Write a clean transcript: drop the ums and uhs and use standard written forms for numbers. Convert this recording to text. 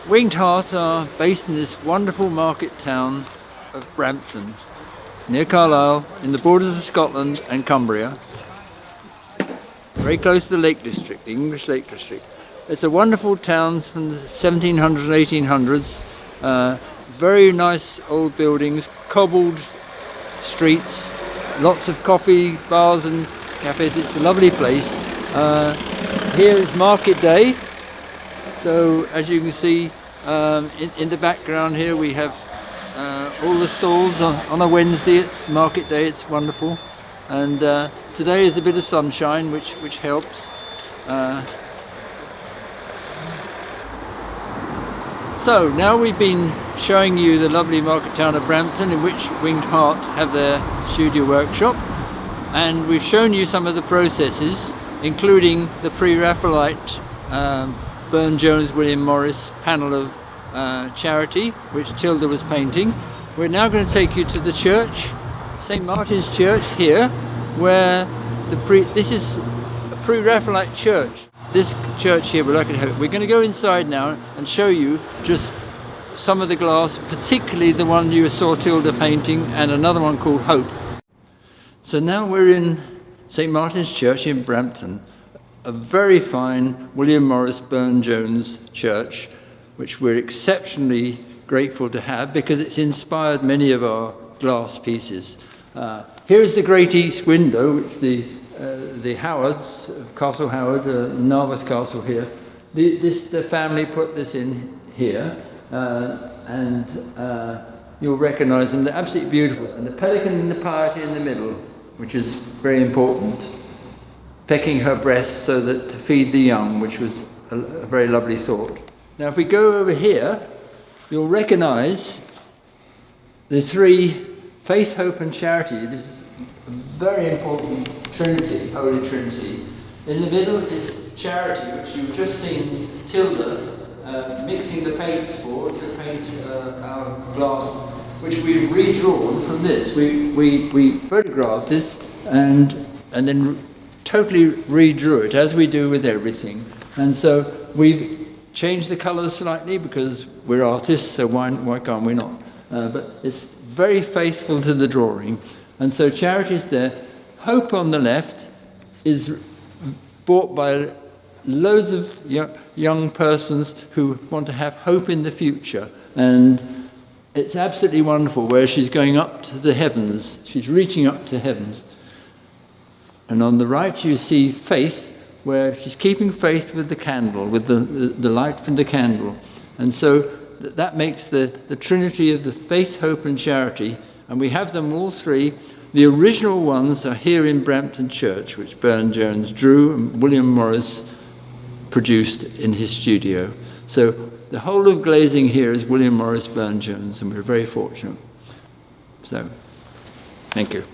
Winged Heart are based in this wonderful market town of Brampton, near Carlisle, in the borders of Scotland and Cumbria, very close to the Lake District, the English Lake District. It's a wonderful town from the 1700s and 1800s, very nice old buildings, cobbled streets, lots of coffee bars and cafes. It's a lovely place. Here is market day, so as you can see in the background here we have all the stalls on a Wednesday. It's market day, it's wonderful, and today is a bit of sunshine which helps. So now we've been showing you the lovely market town of Brampton, in which Winged Heart have their studio workshop, and we've shown you some of the processes, including the pre-Raphaelite Burne-Jones William Morris panel of Charity, which Tilda was painting. We're now going to take you to the church, St. Martin's Church here, where this is a pre-Raphaelite church. This church here, we're lucky to have it. We're going to go inside now and show you just some of the glass, particularly the one you saw Tilda painting, and another one called Hope. So now we're in St. Martin's Church in Brampton, a very fine William Morris Burne-Jones church, which we're exceptionally grateful to have because it's inspired many of our glass pieces. Here is the Great East window, which the Howards of Castle Howard, Narberth Castle here, the family put this in here, and you'll recognise them. They're absolutely beautiful. And the pelican and the piety in the middle, which is very important, pecking her breast so that to feed the young, which was a very lovely thought. Now if we go over here, you'll recognise the three: faith, hope and charity. This is a very important Trinity, Holy Trinity. In the middle is charity, which you've just seen Tilda mixing the paints for to paint our glass, which we've redrawn from this. We photographed this and then totally redrew it, as we do with everything. And so we've changed the colours slightly because we're artists, so why can't we not? But it's very faithful to the drawing. And so charity's there. Hope on the left is bought by loads of young persons who want to have hope in the future. And it's absolutely wonderful, where she's going up to the heavens. She's reaching up to heavens. And on the right you see faith, where she's keeping faith with the candle, with the light from the candle. And so that makes the Trinity of the faith, hope and charity. And we have them all three. The original ones are here in Brampton Church, which Burne-Jones drew and William Morris produced in his studio. So the whole of glazing here is William Morris Burne-Jones, and we're very fortunate. So, thank you.